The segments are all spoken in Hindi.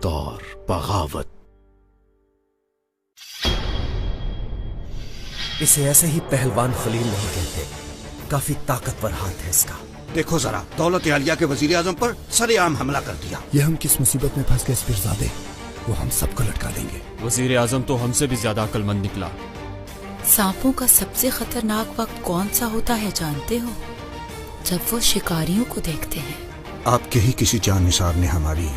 और बगावत। इसे ऐसे ही पहलवान खलील नहीं कहते, काफी ताकतवर हाथ है इसका। देखो जरा, दौलत आलिया के वजीर आजम पर सरेआम हमला कर दिया। ये हम किस मुसीबत में फंस गए पीरजादे, वो हम सबको लटका देंगे। वजीर आजम तो हमसे भी ज्यादा अक्लमंद निकला। सांपों का सबसे खतरनाक वक्त कौन सा होता है जानते हो? जब वो शिकारियों को देखते हैं। आपके ही किसी जाननिसार ने हमारी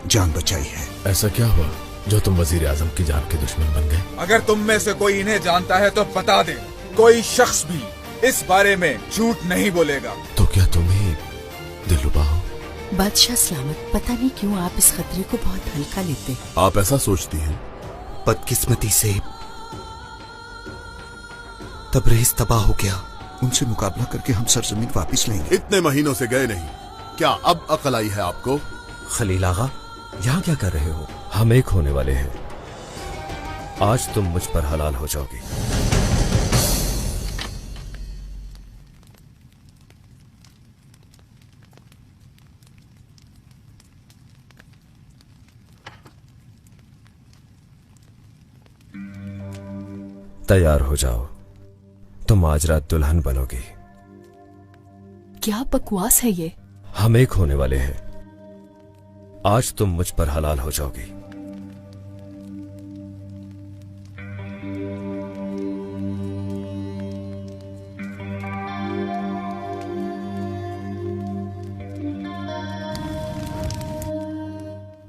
जान बचाई है। ऐसा क्या हुआ जो तुम वजीर आजम की जान के दुश्मन बन गए? अगर तुम में से कोई इन्हें जानता है तो बता दे। कोई शख्स भी इस बारे में झूठ नहीं बोलेगा। तो क्या तुम ही दिलरुबा हो? बादशाह सलामत, पता नहीं क्यों आप इस खतरे को बहुत हल्का लेते हैं। आप ऐसा सोचती हैं? बदकिस्मती से तबरेज तबाह हो गया। उनसे मुकाबला करके हम सरजमीन वापस लेंगे। इतने महीनों से गए नहीं, क्या अब अकल आई है आपको? खलील आगा, यहाँ क्या कर रहे हो? हम एक होने वाले हैं। आज तुम मुझ पर हलाल हो जाओगी। तैयार हो जाओ, तुम आज रात दुल्हन बनोगी। क्या बकवास है ये? हम एक होने वाले हैं। आज तुम मुझ पर हलाल हो जाओगी।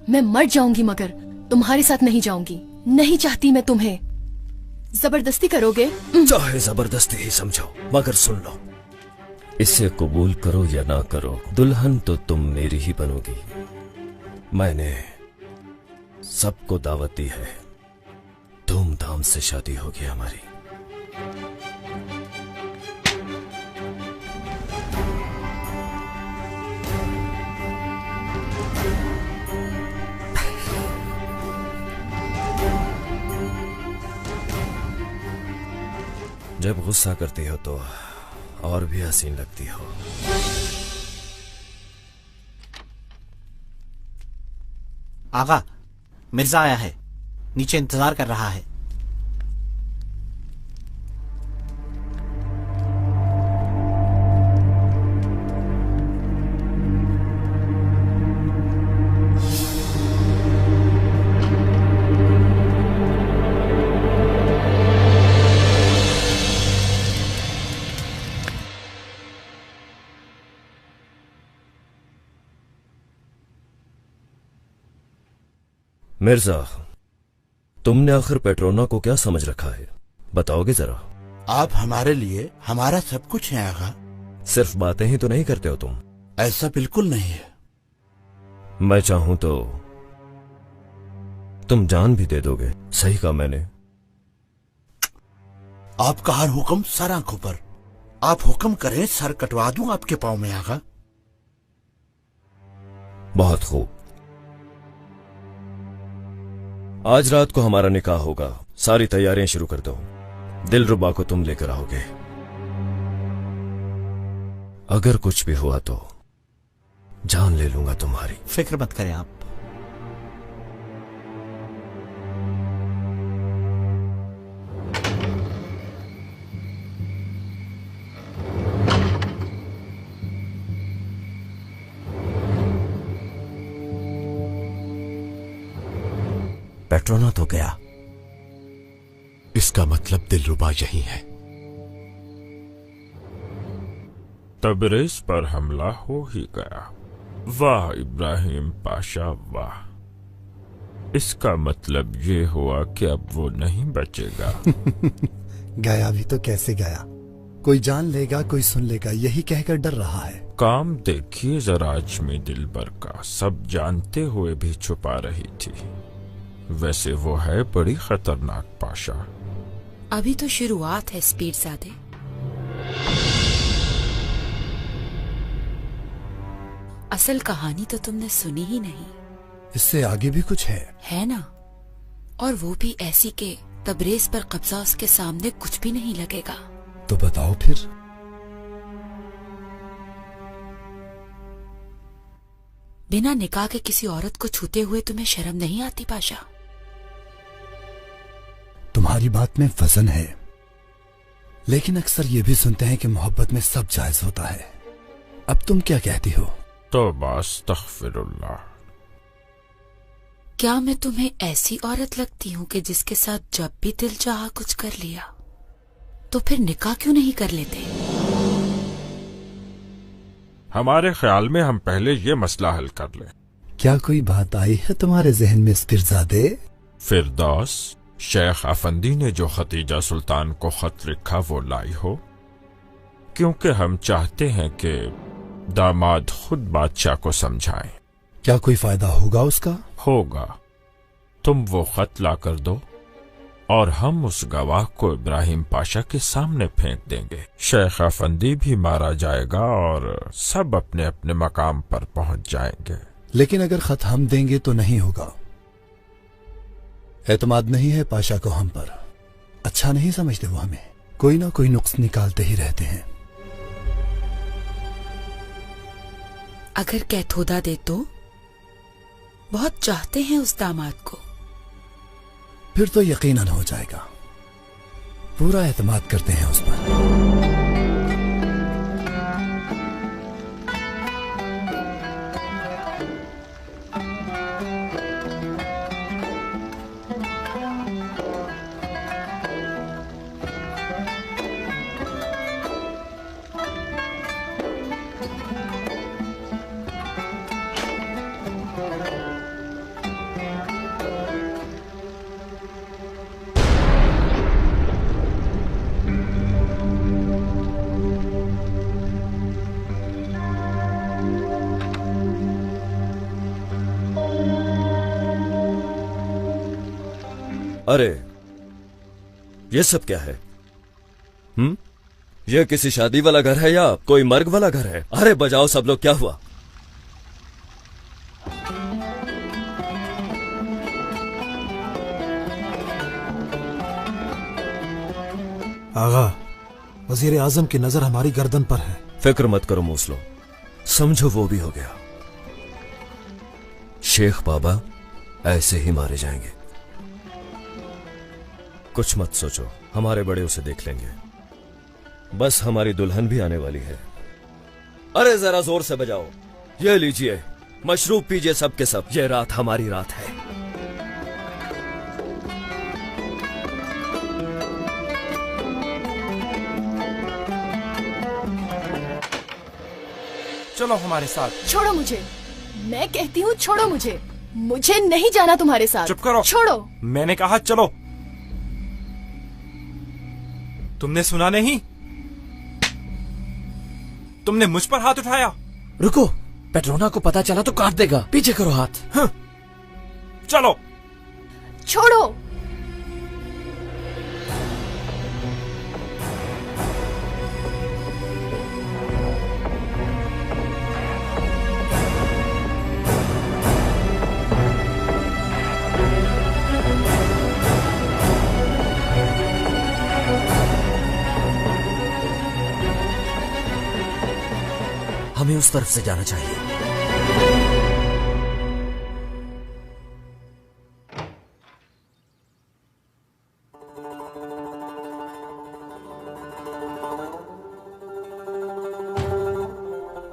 मैं मर जाऊंगी मगर तुम्हारे साथ नहीं जाऊंगी। नहीं चाहती मैं तुम्हें। जबरदस्ती करोगे? चाहे जबरदस्ती ही समझो, मगर सुन लो, इसे कबूल करो या ना करो, दुल्हन तो तुम मेरी ही बनोगी। मैंने सबको दावत दी है, धूमधाम से शादी होगी हमारी। जब गुस्सा करती हो तो और भी हसीन लगती हो। आगा, मिर्जा आया है, नीचे इंतजार कर रहा है। मिर्जा, तुमने आखिर पेट्रोना को क्या समझ रखा है, बताओगे जरा? आप हमारे लिए हमारा सब कुछ है आगा। सिर्फ बातें ही तो नहीं करते हो तुम। ऐसा बिल्कुल नहीं है। मैं चाहूं तो तुम जान भी दे दोगे। सही कहा मैंने। आपका हर हुक्म सर आंखों पर। आप हुक्म करें, सर कटवा दूं आपके पांव में आगा। बहुत खूब। आज रात को हमारा निकाह होगा। सारी तैयारियां शुरू कर दो। दिलरुबा को तुम लेकर आओगे। अगर कुछ भी हुआ तो जान ले लूंगा तुम्हारी। फिक्र मत करें आप। पेट्रोना तो गया। इसका मतलब दिलरुबा यही है। तबरेज पर हमला हो ही गया। वाह इब्राहिम पाशा वाह। इसका मतलब ये हुआ कि अब वो नहीं बचेगा। गया भी तो कैसे गया? कोई जान लेगा, कोई सुन लेगा, यही कहकर डर रहा है। काम देखिए जरा अजमी दिलबर का, सब जानते हुए भी छुपा रही थी। वैसे वो है बड़ी खतरनाक पाशा। अभी तो शुरुआत है स्पीडजादे। असल कहानी तो तुमने सुनी ही नहीं। इससे आगे भी कुछ है ना? और वो भी ऐसी के तबरेज पर कब्जा उसके सामने कुछ भी नहीं लगेगा। तो बताओ फिर। बिना निकाह के किसी औरत को छूते हुए तुम्हें शर्म नहीं आती पाशा? तुम्हारी बात में वजन है, लेकिन अक्सर ये भी सुनते हैं कि मोहब्बत में सब जायज होता है। अब तुम क्या कहती हो? तौबा अस्तगफिरुल्लाह। क्या मैं तुम्हें ऐसी औरत लगती हूँ कि जिसके साथ जब भी दिल चाहा कुछ कर लिया? तो फिर निकाह क्यों नहीं कर लेते? हमारे ख्याल में हम पहले ये मसला हल कर लें। क्या कोई बात आई है तुम्हारे जहन में फिरजादे? फिरदौस, शेख अफंदी ने जो खतीजा सुल्तान को खत लिखा वो लाई हो, क्योंकि हम चाहते हैं कि दामाद खुद बादशाह को समझाएं। क्या कोई फायदा होगा उसका? होगा। तुम वो खत ला कर दो और हम उस गवाह को इब्राहिम पाशा के सामने फेंक देंगे। शेख अफंदी भी मारा जाएगा और सब अपने अपने मकाम पर पहुंच जाएंगे। लेकिन अगर खत हम देंगे तो नहीं होगा। एतमाद नहीं है पाशा को हम पर। अच्छा नहीं समझते वो हमें। कोई ना कोई नुक्स निकालते ही रहते हैं। अगर कैथोदा दे तो? बहुत चाहते हैं उस दामाद को। फिर तो यकीनन हो जाएगा। पूरा एतमाद करते हैं उस पर। अरे ये सब क्या है? ये किसी शादी वाला घर है या कोई मर्ग वाला घर है? अरे बजाओ सब लोग, क्या हुआ? आगा, वजीर आजम की नजर हमारी गर्दन पर है। फिक्र मत करो मूसलो, समझो वो भी हो गया। शेख बाबा ऐसे ही मारे जाएंगे। कुछ मत सोचो, हमारे बड़े उसे देख लेंगे। बस हमारी दुल्हन भी आने वाली है। अरे जरा जोर से बजाओ। ये लीजिए, मशरूब पीजिए सब के सब। ये रात हमारी रात है। चलो हमारे साथ। छोड़ो मुझे, मैं कहती हूँ छोड़ो मुझे। मुझे नहीं जाना तुम्हारे साथ। चुप करो। छोड़ो। मैंने कहा चलो। तुमने सुना नहीं? तुमने मुझ पर हाथ उठाया। रुको, पेट्रोना को पता चला तो काट देगा। पीछे करो हाथ। चलो। छोड़ो। हमें उस तरफ से जाना चाहिए।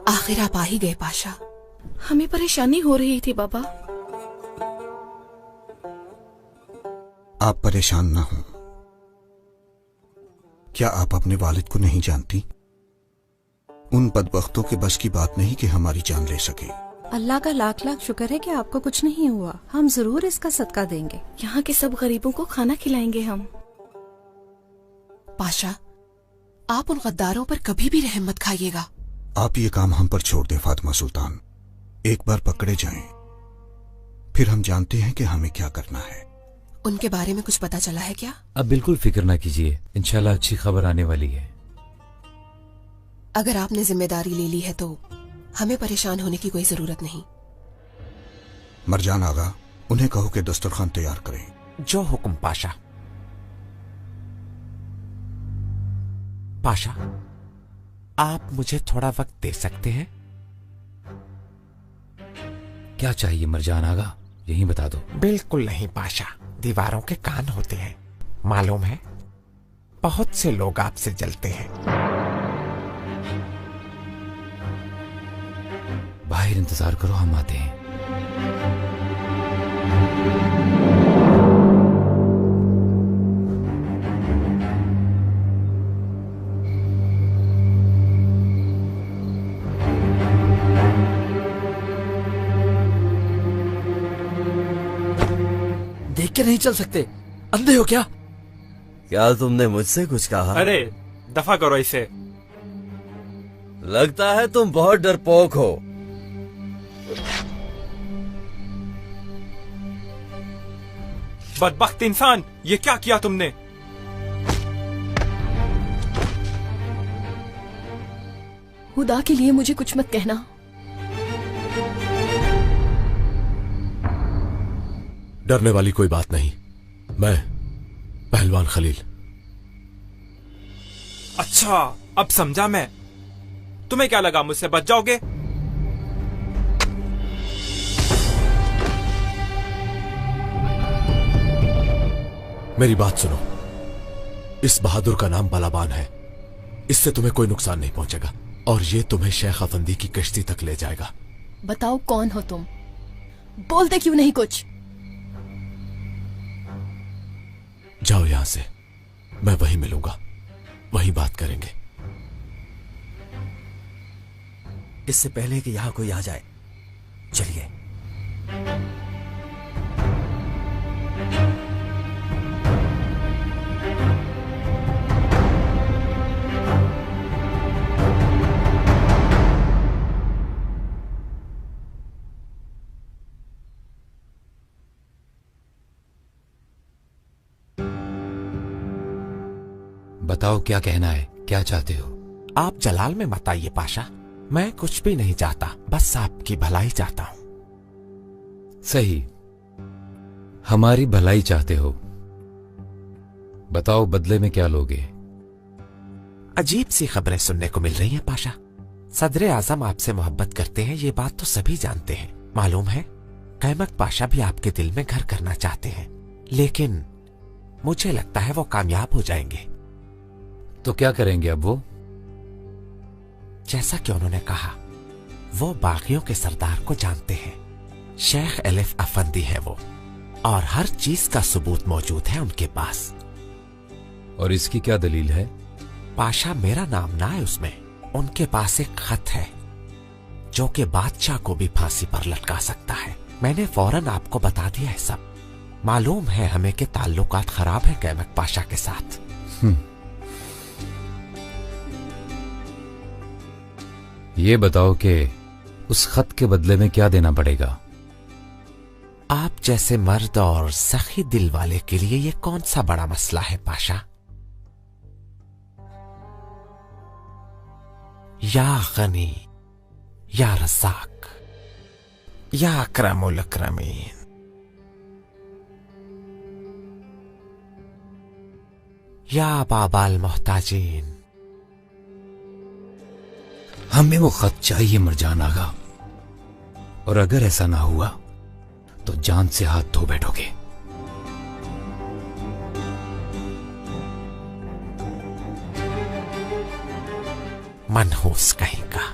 आखिर आप आ ही गए पाशा। हमें परेशानी हो रही थी बाबा। आप परेशान ना हो। क्या आप अपने वालिद को नहीं जानती? उन बदबख्तों के बस की बात नहीं कि हमारी जान ले सके। अल्लाह का लाख लाख शुक्र है कि आपको कुछ नहीं हुआ। हम जरूर इसका सदका देंगे। यहाँ के सब गरीबों को खाना खिलाएंगे हम। पाशा, आप उन गद्दारों पर कभी भी रहम मत खाइएगा। आप ये काम हम पर छोड़ दें फातिमा सुल्तान। एक बार पकड़े जाएं, फिर हम जानते हैं कि हमें क्या करना है। उनके बारे में कुछ पता चला है क्या? अब बिल्कुल फिक्र ना कीजिए, इंशाल्लाह अच्छी खबर आने वाली है। अगर आपने जिम्मेदारी ले ली है तो हमें परेशान होने की कोई जरूरत नहीं। मरजान आगा, उन्हें कहो कि दस्तरखान तैयार करें। जो हुक्म पाशा। पाशा, आप मुझे थोड़ा वक्त दे सकते हैं? क्या चाहिए मरजान आगा, यही बता दो। बिल्कुल नहीं पाशा, दीवारों के कान होते हैं, मालूम है बहुत से लोग आपसे जलते हैं। बाहर इंतजार करो, हम आते हैं। देख के नहीं चल सकते, अंधे हो क्या? क्या तुमने मुझसे कुछ कहा? अरे दफा करो इसे। लगता है तुम बहुत डरपोक हो। बदबख्त इंसान, ये क्या किया तुमने? खुदा के लिए मुझे कुछ मत कहना। डरने वाली कोई बात नहीं, मैं पहलवान खलील। अच्छा, अब समझा मैं। तुम्हें क्या लगा मुझसे बच जाओगे? मेरी बात सुनो, इस बहादुर का नाम बलाबान है, इससे तुम्हें कोई नुकसान नहीं पहुंचेगा और ये तुम्हें शेख अफंदी की कश्ती तक ले जाएगा। बताओ कौन हो तुम, बोलते क्यों नहीं कुछ? जाओ यहां से, मैं वहीं मिलूंगा, वहीं बात करेंगे। इससे पहले कि यहां कोई आ जाए, चलिए। बताओ क्या कहना है, क्या चाहते हो? आप जलाल में मत आइए पाशा, मैं कुछ भी नहीं चाहता, बस आपकी भलाई चाहता हूं। सही, हमारी भलाई चाहते हो। बताओ बदले में क्या लोगे? अजीब सी खबरें सुनने को मिल रही हैं पाशा। सदर आजम आपसे मोहब्बत करते हैं, ये बात तो सभी जानते हैं। मालूम है कैमक पाशा भी आपके दिल में घर करना चाहते हैं, लेकिन मुझे लगता है वो कामयाब हो जाएंगे। तो क्या करेंगे अब वो? जैसा कि उन्होंने कहा, वो बागियों के सरदार को जानते हैं, शेख एलिफ अफंदी है वो, और हर चीज का सबूत मौजूद है उनके पास। और इसकी क्या दलील है? पाशा मेरा नाम ना है उसमें, उनके पास एक खत है जो कि बादशाह को भी फांसी पर लटका सकता है। मैंने फौरन आपको बता दिया है सब। मालूम है हमें के ताल्लुकात खराब है कैमक पाशा के साथ। ये बताओ कि उस खत के बदले में क्या देना पड़ेगा? आप जैसे मर्द और सखी दिल वाले के लिए ये कौन सा बड़ा मसला है पाशा। या गनी, या रज़ाक, या अकरमुल अकरमीन। या बाबाल मोहताजीन। हमें वो खत चाहिए मरजान आगा, और अगर ऐसा ना हुआ तो जान से हाथ धो बैठोगे। मनहूस कहीं का।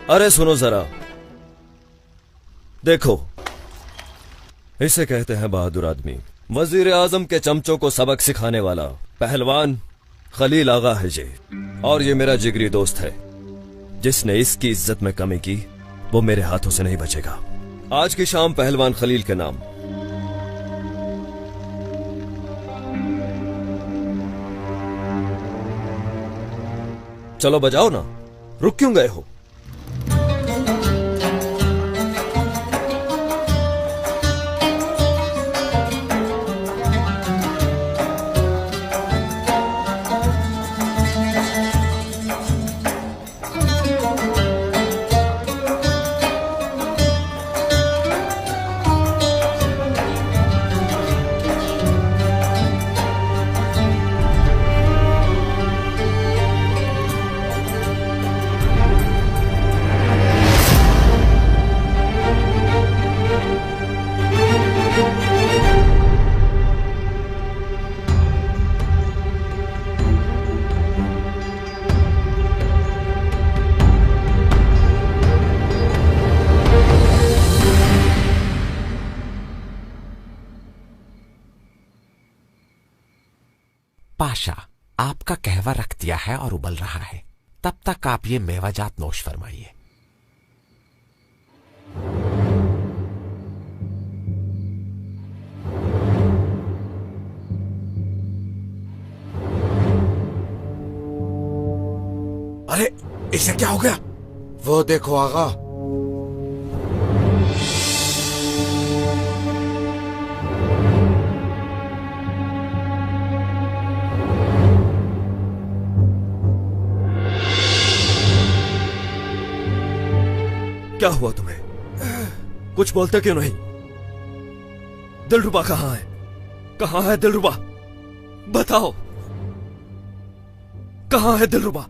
अरे सुनो जरा, देखो, इसे कहते हैं बहादुर आदमी। वजीर आजम के चमचों को सबक सिखाने वाला पहलवान खलील आगा है ये, और ये मेरा जिगरी दोस्त है। जिसने इसकी इज्जत में कमी की वो मेरे हाथों से नहीं बचेगा। आज की शाम पहलवान खलील के नाम। चलो बजाओ ना, रुक क्यों गए हो? पाशा, आपका कहवा रख दिया है और उबल रहा है, तब तक आप ये मेवाजात नोश फरमाइए। अरे इसे क्या हो गया? वो देखो आगा। क्या हुआ तुम्हें? कुछ बोलते क्यों नहीं? दिलरुबा कहाँ है? कहाँ है दिलरुबा? बताओ, कहाँ है दिलरुबा?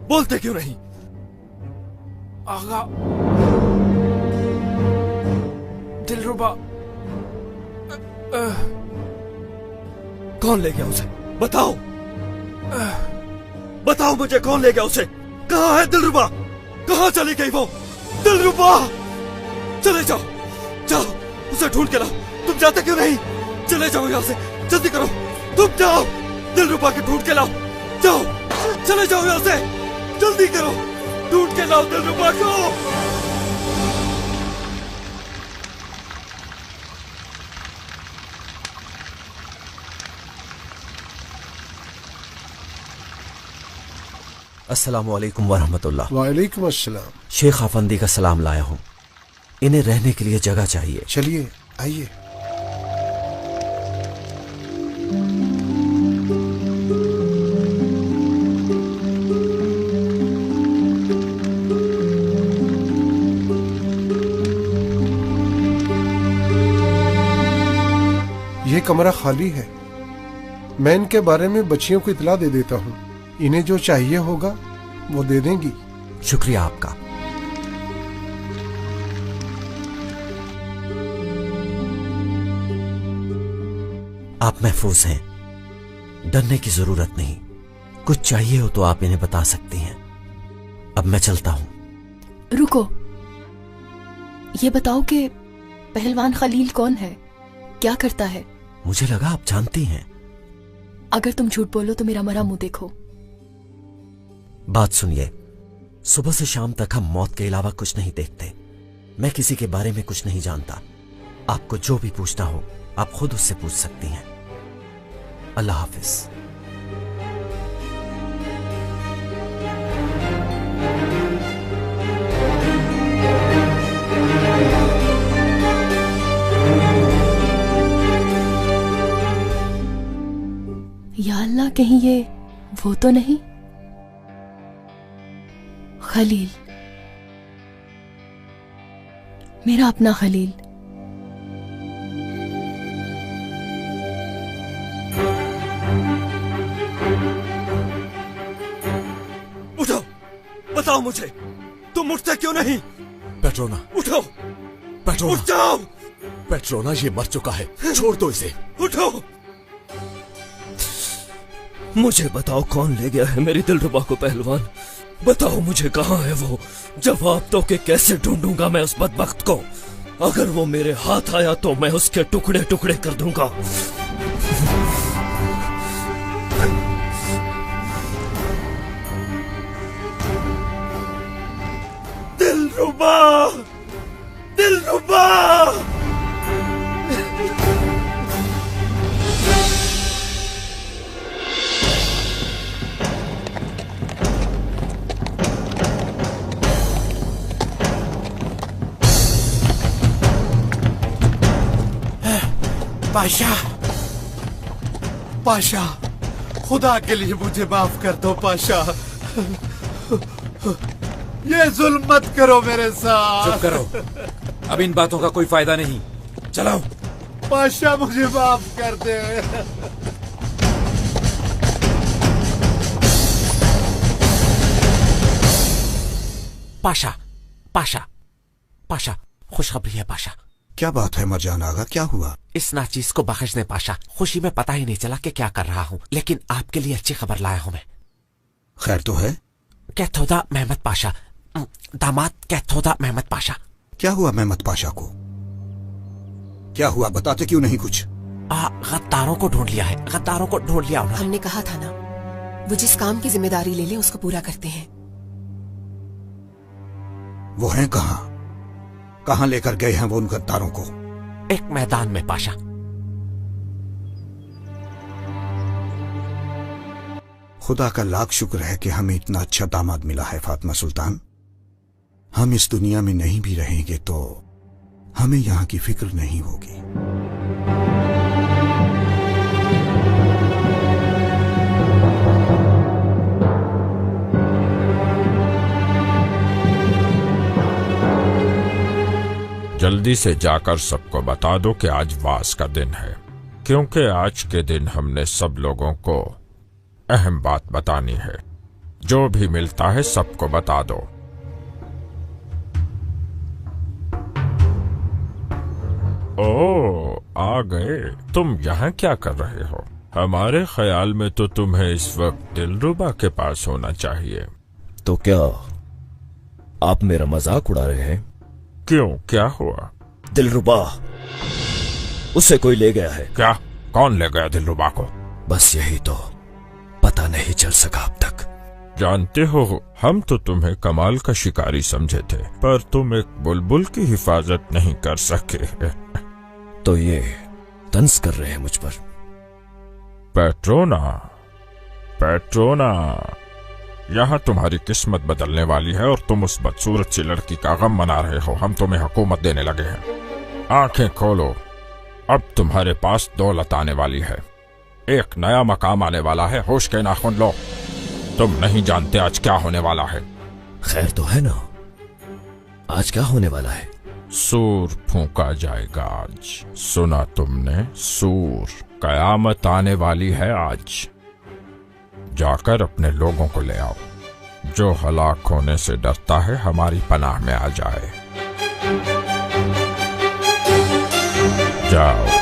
बोलते क्यों नहीं? आगा, दिलरुबा कौन ले गया उसे? बताओ, बताओ मुझे, कौन ले गया उसे? कहाँ है दिलरुबा? कहाँ चली गई वो? दिलरुबा, चले जाओ, जाओ उसे ढूंढ के लाओ। तुम जाते क्यों नहीं? चले जाओ यहाँ से, जल्दी करो, तुम जाओ, दिलरुबा के ढूंढ के लाओ। जाओ, चले जाओ यहाँ से, जल्दी करो, ढूंढ के लाओ दिलरुबा को। अस्सलामुअलैकुम वरहमतुल्लाह। वालेकुम अस्सलाम। शेख अफंदी का सलाम लाया हूँ। इन्हें रहने के लिए जगह चाहिए। चलिए आइए। ये कमरा खाली है। मैं इनके बारे में बच्चियों को इतला दे देता हूँ। इन्हें जो चाहिए होगा वो दे देंगी। शुक्रिया आपका। आप महफूज हैं, डरने की जरूरत नहीं। कुछ चाहिए हो तो आप इन्हें बता सकती हैं। अब मैं चलता हूं। रुको, ये बताओ कि पहलवान खलील कौन है, क्या करता है? मुझे लगा आप जानती हैं। अगर तुम झूठ बोलो तो मेरा मरा मुंह देखो। बात सुनिए, सुबह से शाम तक हम मौत के अलावा कुछ नहीं देखते। मैं किसी के बारे में कुछ नहीं जानता। आपको जो भी पूछना हो आप खुद उससे पूछ सकती हैं। अल्लाह हाफिज। या अल्लाह, कहीं ये वो तो नहीं? खलील, मेरा अपना खलील। उठो, बताओ मुझे, तुम उठते क्यों नहीं? पेट्रोना, उठो, पेट्रोना, उठ जाओ। पेट्रोना, ये मर चुका है, छोड़ दो इसे। उठो, मुझे बताओ कौन ले गया है मेरी दिलरुबा को? पहलवान, बताओ मुझे, कहाँ है वो? जवाब दो कि कैसे ढूंढूंगा मैं उस बदबख्त को। अगर वो मेरे हाथ आया तो मैं उसके टुकड़े टुकड़े कर दूंगा। दिलरुबा, दिलरुबा। पाशा, पाशा, खुदा के लिए मुझे माफ कर दो पाशा। ये जुल्म मत करो मेरे साथ। चुप करो, अब इन बातों का कोई फायदा नहीं। चलाओ। पाशा, मुझे माफ कर दे। पाशा, पाशा, पाशा, खुशखबरी है पाशा। क्या बात है मरजान आगा, क्या हुआ? इस नाचीज को बख्श दे पाशा। खुशी में पता ही नहीं चला कि क्या कर रहा हूँ, लेकिन आपके लिए अच्छी खबर लाया हूँ मैं। खैर तो है? कैथोदा मेहमद पाशा, दामाद कैथोदा मेहमद पाशा। क्या हुआ मेहमद पाशा को? क्या हुआ, बताते क्यों नहीं कुछ? गद्दारों को ढूंढ लिया है, गद्दारों को ढूंढ लिया उन्होंने। हमने कहा था ना, वो जिस काम की जिम्मेदारी ले ले उसको पूरा करते हैं। वो हैं कहाँ? कहाँ लेकर गए हैं वो उन गद्दारों को? एक मैदान में पाशा। खुदा का लाख शुक्र है कि हमें इतना अच्छा दामाद मिला है फातिमा सुल्तान। हम इस दुनिया में नहीं भी रहेंगे तो हमें यहां की फिक्र नहीं होगी। जल्दी से जाकर सबको बता दो कि आज वास का दिन है, क्योंकि आज के दिन हमने सब लोगों को अहम बात बतानी है। जो भी मिलता है सबको बता दो। ओ, आ गए। तुम यहाँ क्या कर रहे हो? हमारे ख्याल में तो तुम्हें इस वक्त दिलरुबा के पास होना चाहिए। तो क्या आप मेरा मजाक उड़ा रहे हैं? क्यों, क्या हुआ? दिलरुबा, उसे कोई ले गया है। क्या? कौन ले गया दिलरुबा को? बस यही तो पता नहीं चल सका अब तक। जानते हो, हम तो तुम्हें कमाल का शिकारी समझे थे, पर तुम एक बुलबुल की हिफाजत नहीं कर सके। तो ये तंज कर रहे हैं मुझ पर? पेट्रोना, पेट्रोना, यहाँ तुम्हारी किस्मत बदलने वाली है और तुम उस बदसूरत सी लड़की का गम मना रहे हो। हम तुम्हें हुकूमत देने लगे हैं। आंखें खोलो, अब तुम्हारे पास दौलत आने वाली है, एक नया मकाम आने वाला है। होश के नाखून लो, तुम नहीं जानते आज क्या होने वाला है। खैर तो है ना, आज क्या होने वाला है? सूर फूंका जाएगा आज। सुना तुमने? सूर। कयामत आने वाली है आज। जाकर अपने लोगों को ले आओ। जो हलाक होने से डरता है हमारी पनाह में आ जाए। जाओ।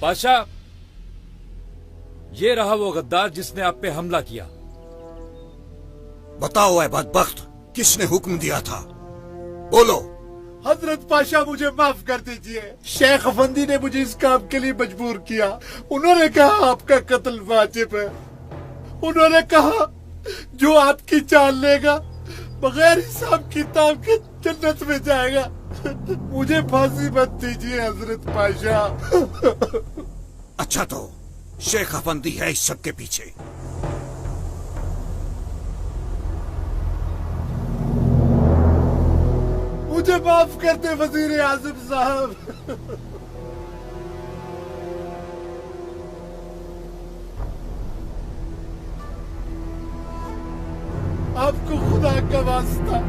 बादशाह, ये रहा वो गद्दार जिसने आप पे हमला किया। बताओ ऐ बदबख्त, किसने हुक्म दिया था? बोलो। हजरत पाशा, मुझे माफ कर दीजिए। शेख अफंदी ने मुझे इस काम के लिए मजबूर किया। उन्होंने कहा आपका कत्ल वाजिब है। उन्होंने कहा जो आपकी जान लेगा बगैर हिसाब किताब के जन्नत में जाएगा। मुझे फांसी मत दीजिए हजरत पाशा। अच्छा तो शेख अफंदी है इस सब के पीछे। मुझे माफ कर दे वजीर आजम साहब। आपको खुदा का वास्ता,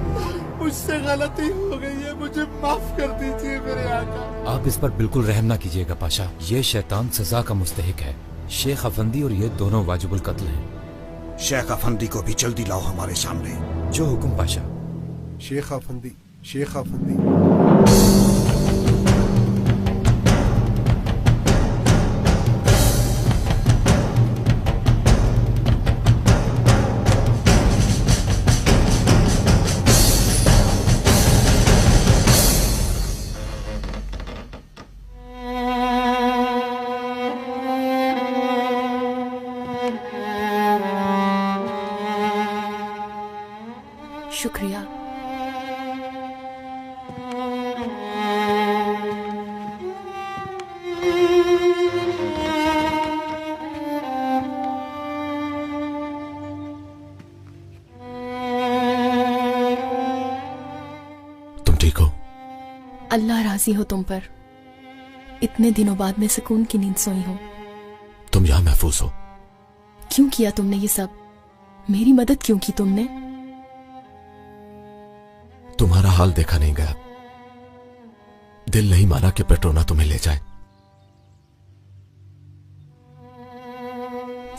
मुझसे गलती हो गई है, मुझे माफ कर दीजिए मेरे आका। आप इस पर बिल्कुल रहम ना कीजिएगा पाशा। ये शैतान सजा का मुस्तहिक है। शेख अफंदी और ये दोनों वाजिबुल कत्ल हैं। शेख अफंदी को भी जल्दी लाओ हमारे सामने। जो हुक्म पाशा। शेख अफंदी, शेख अफंदी। शुक्रिया। तुम ठीक हो? अल्लाह राजी हो तुम पर। इतने दिनों बाद मैं सुकून की नींद सोई हूँ। तुम यहां महफूज हो। क्यों किया तुमने ये सब? मेरी मदद क्यों की तुमने? तुम्हारा हाल देखा नहीं गया। दिल नहीं माना कि पेट्रोना तुम्हें ले जाए।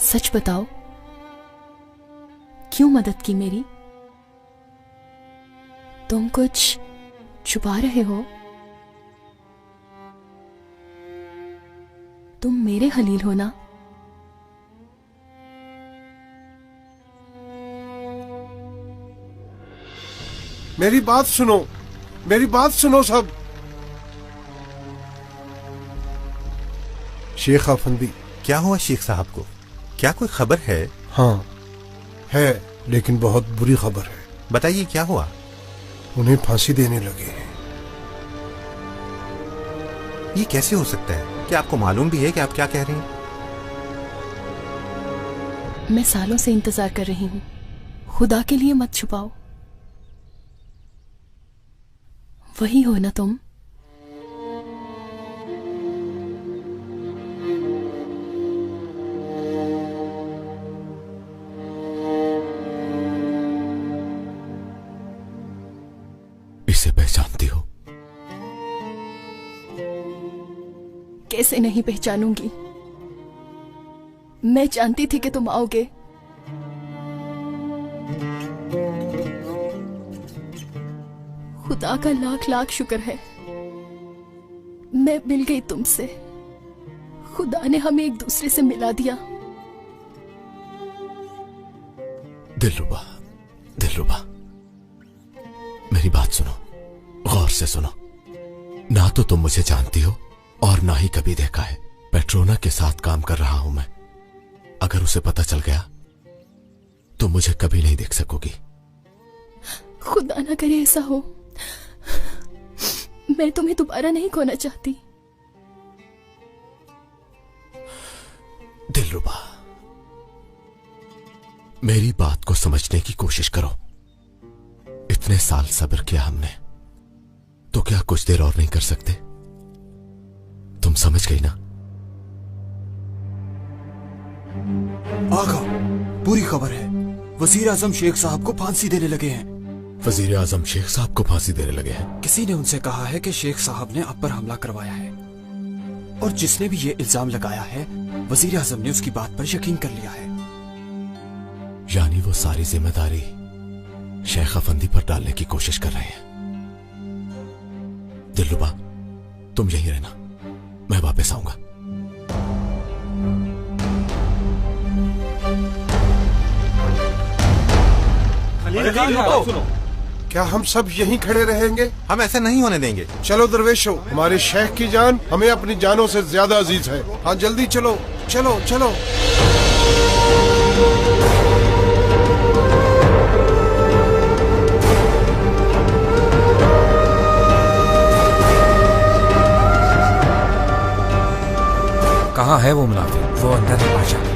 सच बताओ, क्यों मदद की मेरी? तुम कुछ छुपा रहे हो? तुम मेरे खलील हो ना? मेरी बात सुनो, मेरी बात सुनो सब। शेख अफंदी। क्या हुआ शेख साहब को? क्या कोई खबर है? हाँ है, लेकिन बहुत बुरी खबर है। बताइए क्या हुआ? उन्हें फांसी देने लगे हैं। ये कैसे हो सकता है? क्या आपको मालूम भी है कि आप क्या कह रहे हैं? मैं सालों से इंतजार कर रही हूं। खुदा के लिए मत छुपाओ। वही हो ना तुम? इसे पहचानती हो? कैसे नहीं पहचानूंगी? मैं जानती थी कि तुम आओगे। खुदा का लाख लाख शुक्र है मैं मिल गई तुमसे। खुदा ने हमें एक दूसरे से मिला दिया। दिलरुबा, दिलरुबा, मेरी बात सुनो, गौर से सुनो। ना तो तुम मुझे जानती हो और ना ही कभी देखा है। पेट्रोना के साथ काम कर रहा हूं मैं। अगर उसे पता चल गया तो मुझे कभी नहीं देख सकोगी। खुदा ना करे ऐसा हो। मैं तुम्हें दोबारा नहीं खोना चाहती। दिलरुबा, मेरी बात को समझने की कोशिश करो। इतने साल सब्र किया हमने, तो क्या कुछ देर और नहीं कर सकते? तुम समझ गई ना? आगा, पूरी खबर है। वजीर आजम शेख साहब को फांसी देने लगे हैं। वजीर आजम शेख साहब को फांसी देने लगे हैं? किसी ने उनसे कहा है कि शेख साहब ने आप पर हमला करवाया है, और जिसने भी ये इल्जाम लगाया है वजीर आजम ने उसकी बात पर यकीन कर लिया है। यानी वो सारी जिम्मेदारी शेख अफंदी पर डालने की कोशिश कर रहे हैं। दिलरुबा, तुम यहीं रहना, मैं वापस आऊंगा। क्या हम सब यहीं खड़े रहेंगे? हम ऐसा नहीं होने देंगे। चलो दरवेशो, हमारे शेख की जान हमें अपनी जानों से ज्यादा अजीज है। हाँ जल्दी चलो, चलो चलो। कहाँ है वो मुनाफिक? वो अंदर है बादशाह।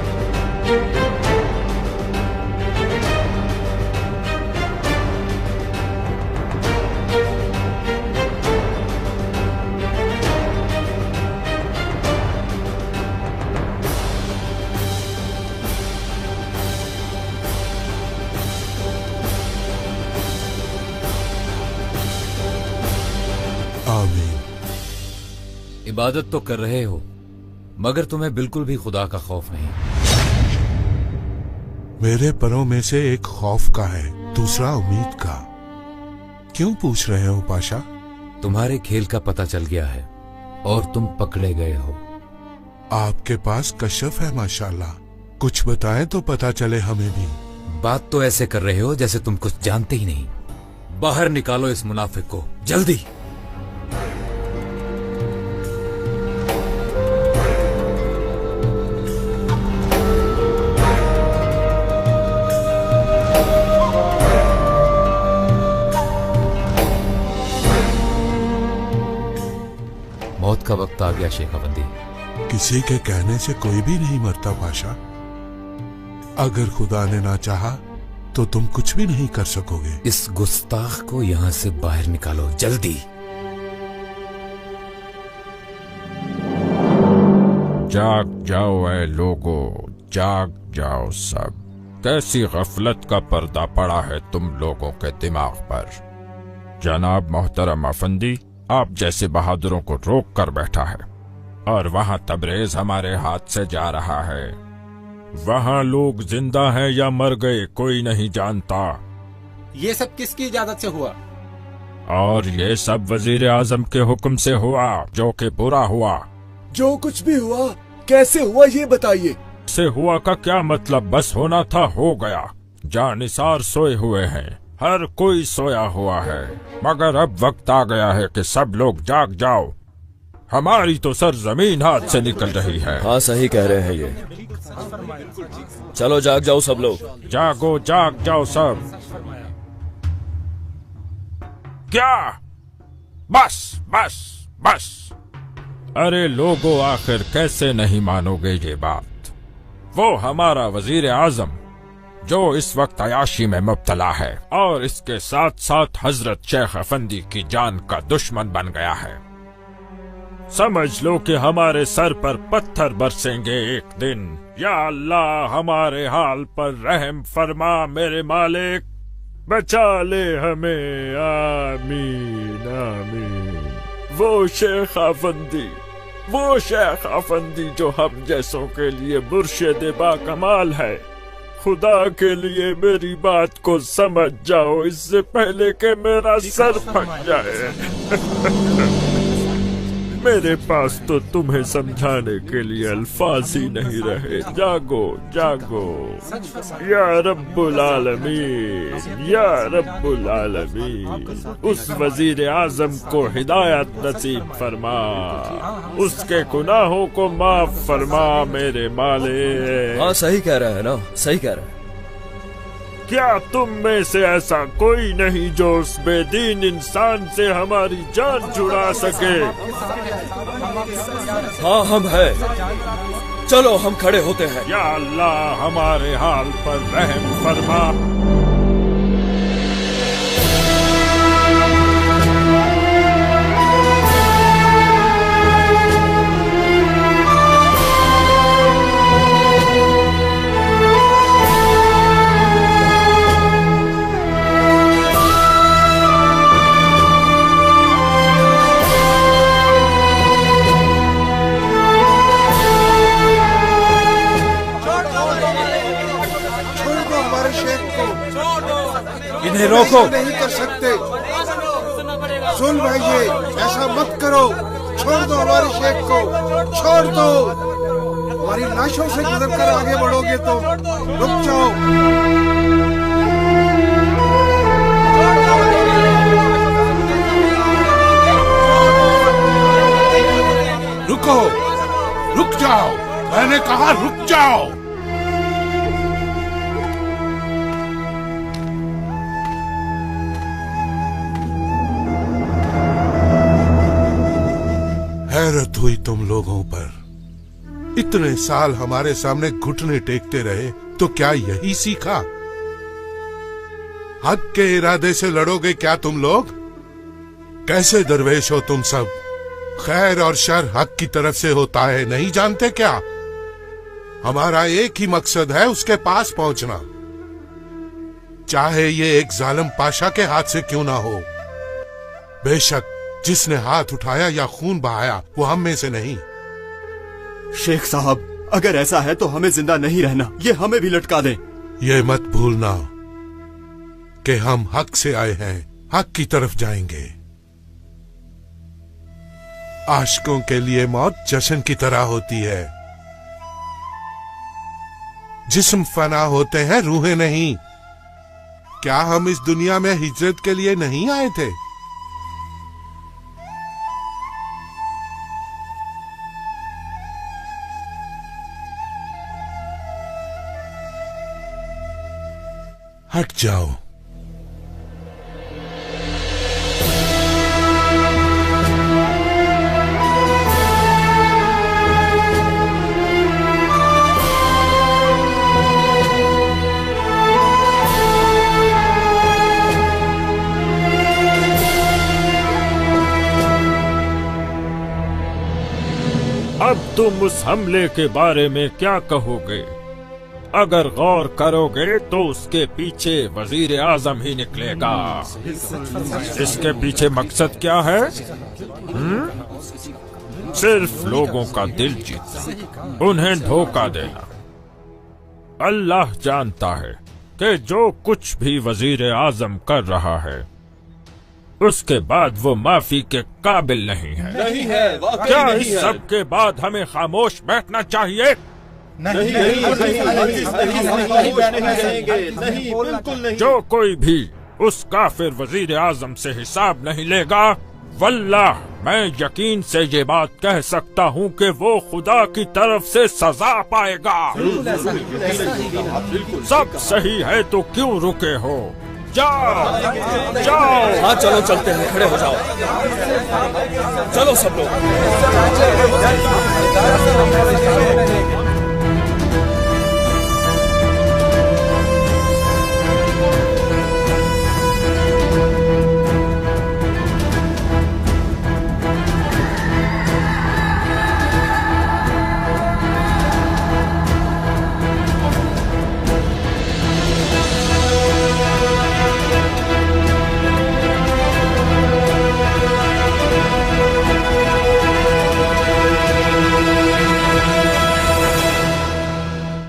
इबादत तो कर रहे हो, मगर तुम्हें बिल्कुल भी खुदा का खौफ नहीं। मेरे परों में से एक खौफ का है, दूसरा उम्मीद का। क्यों पूछ रहे हो पाशा? तुम्हारे खेल का पता चल गया है और तुम पकड़े गए हो। आपके पास कशफ है माशाल्लाह। कुछ बताएं तो पता चले हमें भी। बात तो ऐसे कर रहे हो जैसे तुम कुछ जानते ही नहीं। बाहर निकालो इस मुनाफिक को, जल्दी। मौत का वक्त आ गया शेख अफंदी। किसी के कहने से कोई भी नहीं मरता पाशा। अगर खुदा ने ना चाहा तो तुम कुछ भी नहीं कर सकोगे। इस गुस्ताख को यहां से बाहर निकालो, जल्दी। जाग जाओ ऐ लोगो, जाग जाओ सब। कैसी गफलत का पर्दा पड़ा है तुम लोगों के दिमाग पर। जनाब मोहतरम अफंदी आप जैसे बहादुरों को रोक कर बैठा है, और वहाँ तबरेज हमारे हाथ से जा रहा है। वहाँ लोग जिंदा हैं या मर गए कोई नहीं जानता। ये सब किसकी इजाजत से हुआ? और ये सब वजीर आजम के हुक्म से हुआ, जो कि बुरा हुआ। जो कुछ भी हुआ कैसे हुआ ये बताइए। से हुआ का क्या मतलब? बस होना था हो गया। जानिसार सोए हुए हैं, हर कोई सोया हुआ है, मगर अब वक्त आ गया है कि सब लोग जाग जाओ। हमारी तो सर जमीन हाथ से निकल रही है। हाँ सही कह रहे हैं ये। चलो जाग जाओ सब लोग। जागो जाग जाओ सब। क्या? बस बस बस। अरे लोगों आखिर कैसे नहीं मानोगे ये बात? वो हमारा वजीर आजम जो इस वक्त अयाशी में मुब्तला है और इसके साथ साथ हजरत शेख अफंदी की जान का दुश्मन बन गया है। समझ लो कि हमारे सर पर पत्थर बरसेंगे एक दिन। या अल्लाह हमारे हाल पर रहम फरमा मेरे मालिक, बचा ले हमें, आमीन आमीन। वो शेख अफंदी जो हम जैसों के लिए मुर्शिद बाकमाल है। खुदा के लिए मेरी बात को समझ जाओ इससे पहले कि मेरा सर फट जाए। मेरे पास तो तुम्हें समझाने के लिए अल्फाज ही नहीं रहे। जागो जागो या रब्बुल आलमीन, या रब्बुल आलमीन। उस वजीर आजम को हिदायत नसीब फरमा, उसके गुनाहों को माफ फरमा मेरे मालिक। हाँ सही कह रहा है ना, सही कह रहा है। क्या तुम में से ऐसा कोई नहीं जो उस बेदीन इंसान से हमारी जान छुड़ा सके? हाँ हम हैं। चलो हम खड़े होते हैं। या अल्लाह हमारे हाल पर रहम फरमा। इन्हें रोको। नहीं कर सकते। सुन भाइये, ऐसा मत करो। छोड़ दो हमारे शेख को, छोड़ दो। हमारी लाशों से गुजरकर आगे बढ़ोगे तो रुक जाओ। रुको, रुक जाओ। मैंने कहा रुक जाओ। हैरत हुई तुम लोगों पर। इतने साल हमारे सामने घुटने टेकते रहे तो क्या यही सीखा? हक के इरादे से लड़ोगे क्या तुम लोग? कैसे दरवेश हो तुम सब? खैर और शर हक की तरफ से होता है, नहीं जानते क्या? हमारा एक ही मकसद है, उसके पास पहुंचना, चाहे ये एक जालिम पाशा के हाथ से क्यों ना हो। बेशक जिसने हाथ उठाया या खून बहाया वो हम में से नहीं। शेख साहब, अगर ऐसा है तो हमें जिंदा नहीं रहना, ये हमें भी लटका दें। ये मत भूलना कि हम हक से आए हैं, हक की तरफ जाएंगे। आशिकों के लिए मौत जश्न की तरह होती है। जिस्म फना होते हैं, रूहें नहीं। क्या हम इस दुनिया में हिजरत के लिए नहीं आए थे? हट जाओ। अब तुम उस हमले के बारे में क्या कहोगे? अगर गौर करोगे तो उसके पीछे वजीर आजम ही निकलेगा। इसके पीछे मकसद क्या है? सिर्फ लोगों का दिल जीतना, उन्हें धोखा देना। अल्लाह जानता है कि जो कुछ भी वजीर आजम कर रहा है उसके बाद वो माफी के काबिल नहीं है। नहीं है, वाकई क्या नहीं इस है। सब के बाद हमें खामोश बैठना चाहिए? नहीं, बिल्कुल नहीं। जो कोई भी उस काफिर वजीर आजम से हिसाब नहीं लेगा, वल्लाह मैं यकीन से ये बात कह सकता हूँ कि वो खुदा की तरफ से सजा पाएगा। सब सही है तो क्यों रुके हो? जाओ जाओ। हाँ चलो चलते हैं, खड़े हो जाओ। चलो सब लोग।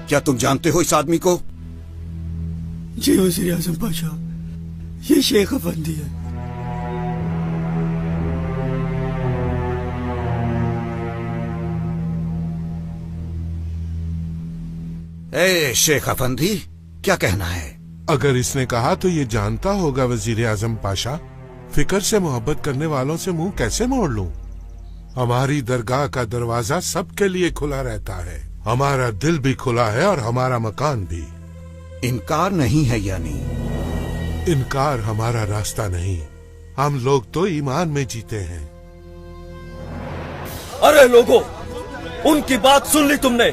क्या तुम जानते हो इस आदमी को? जी वज़ीर आज़म पाशा, ये शेख अफंदी है। ए शेख अफंदी, क्या कहना है? अगर इसने कहा तो ये जानता होगा वजीर आजम पाशा। फिक्र से मोहब्बत करने वालों से मुंह कैसे मोड़ लूं? हमारी दरगाह का दरवाजा सबके लिए खुला रहता है। हमारा दिल भी खुला है और हमारा मकान भी। इनकार नहीं है यानी? इनकार हमारा रास्ता नहीं। हम लोग तो ईमान में जीते हैं। अरे लोगों, उनकी बात सुन ली तुमने?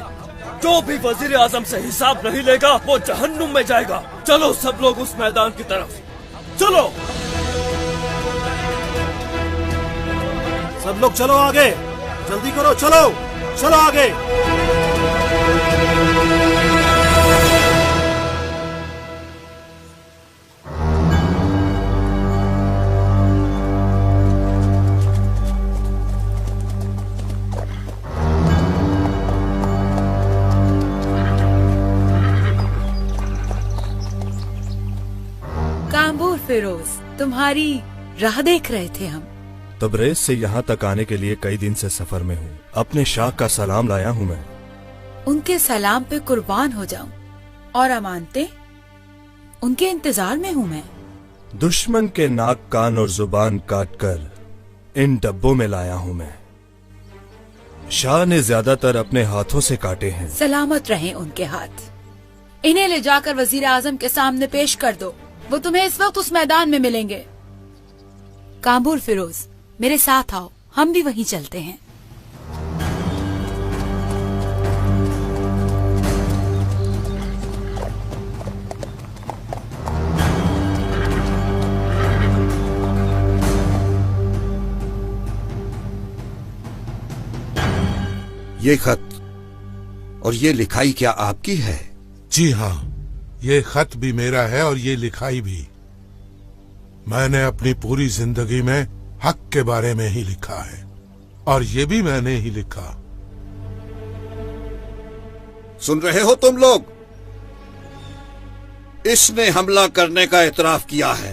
जो भी वजीर आजम से हिसाब नहीं लेगा वो जहन्नुम में जाएगा। चलो सब लोग उस मैदान की तरफ चलो। सब लोग चलो आगे, जल्दी करो, चलो चलो आगे। कांबूर फिरोज, तुम्हारी राह देख रहे थे हम। तबरेज से यहाँ तक आने के लिए कई दिन से सफर में हूँ। अपने शाह का सलाम लाया हूँ मैं। उनके सलाम पे कुर्बान हो जाऊं। और अमानते, उनके इंतजार में हूँ मैं। दुश्मन के नाक, कान और जुबान काटकर इन डब्बों में लाया हूँ मैं। शाह ने ज्यादातर अपने हाथों से काटे हैं। सलामत रहें उनके हाथ। इन्हें ले जाकर वजीर आजम के सामने पेश कर दो। वो तुम्हें इस वक्त उस मैदान में मिलेंगे। कांबूर फिरोज, मेरे साथ आओ, हम भी वहीं चलते हैं। ये खत और ये लिखाई क्या आपकी है? जी हाँ, ये खत भी मेरा है और ये लिखाई भी। मैंने अपनी पूरी जिंदगी में हक के बारे में ही लिखा है और ये भी मैंने ही लिखा। सुन रहे हो तुम लोग? इसने हमला करने का इतराफ किया है।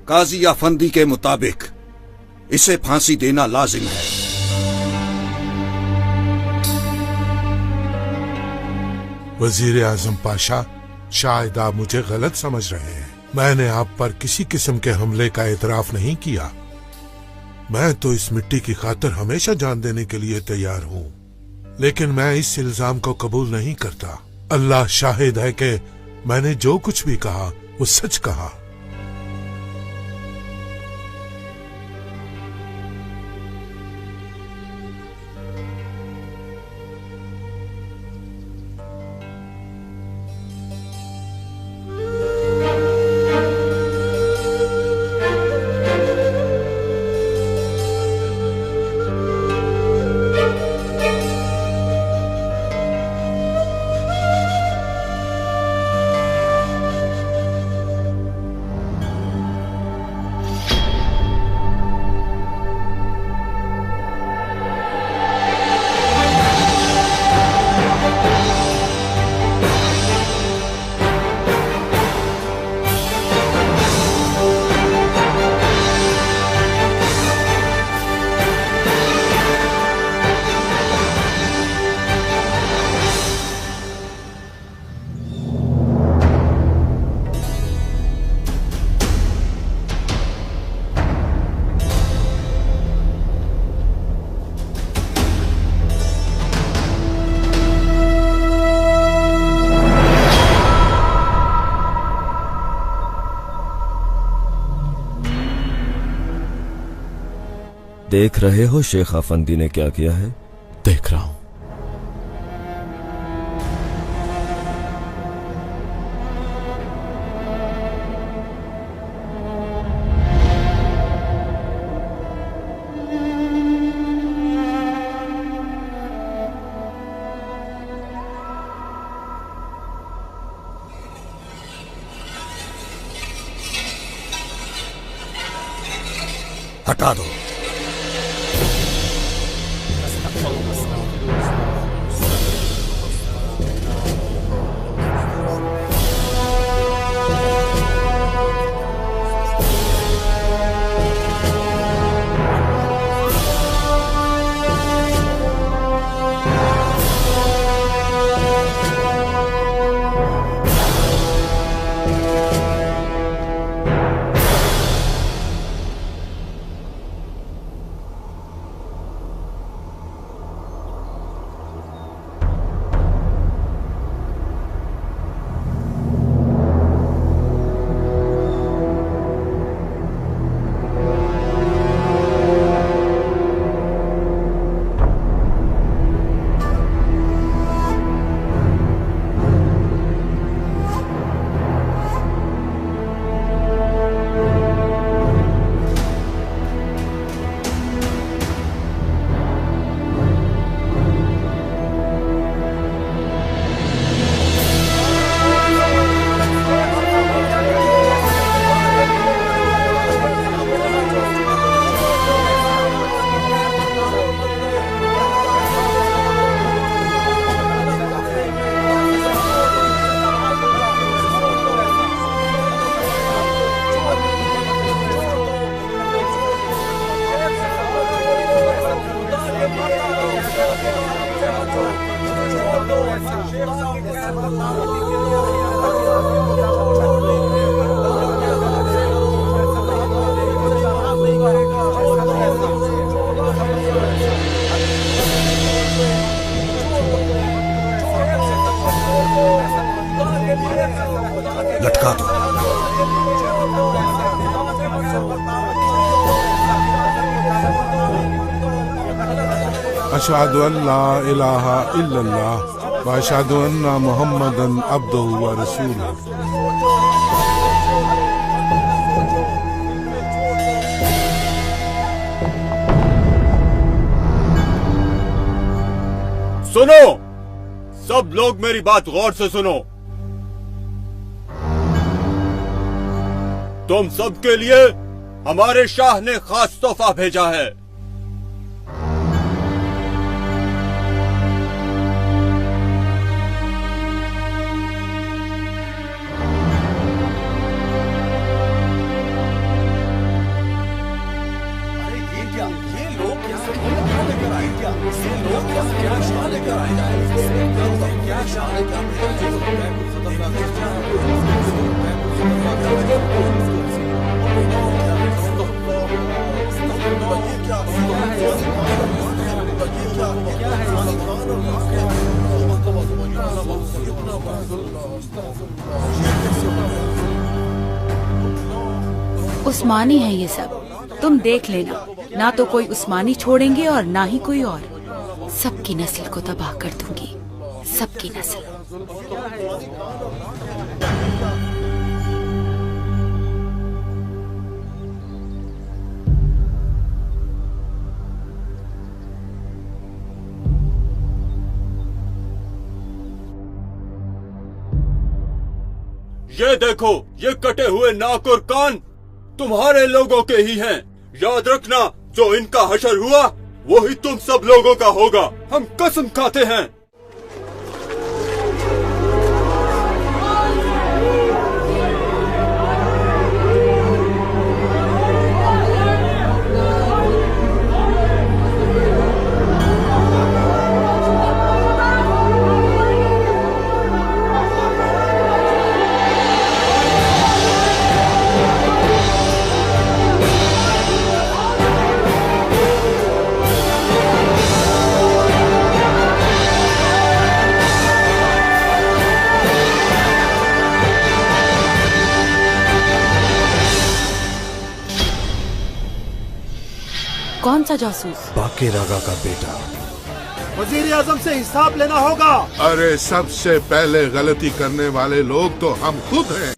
काजी अफंदी के मुताबिक इसे फांसी देना लाजिम है। वजीर आजम पाशा, शायद आप मुझे गलत समझ रहे हैं। मैंने आप पर किसी किस्म के हमले का एतराफ नहीं किया। मैं तो इस मिट्टी की खातिर हमेशा जान देने के लिए तैयार हूँ, लेकिन मैं इस इल्जाम को कबूल नहीं करता। अल्लाह शाहिद है कि मैंने जो कुछ भी कहा वो सच कहा। देख रहे हो शेख अफंदी ने क्या किया है? देख रहा हूं। हटा दो। लटका दो। अशहदु अल्ला इलाहा इल्लल्लाह व अशहदु अन्ना मुहम्मदन अब्दुहु व रसूलुहु। सुनो, सब लोग मेरी बात गौर से सुनो। तुम सबके लिए हमारे शाह ने खास तोहफा भेजा है। उस्मानी है ये सब, तुम देख लेना। ना तो कोई उस्मानी छोड़ेंगे और ना ही कोई और। सबकी नस्ल को तबाह कर दूंगी, सबकी नस्ल। ये देखो, ये कटे हुए नाक और कान तुम्हारे लोगों के ही हैं। याद रखना, जो इनका हशर हुआ वही तुम सब लोगों का होगा। हम कसम खाते हैं। कौन सा जासूस? बाके रागा का बेटा। वजीर आजम से हिसाब लेना होगा। अरे सबसे पहले गलती करने वाले लोग तो हम खुद हैं।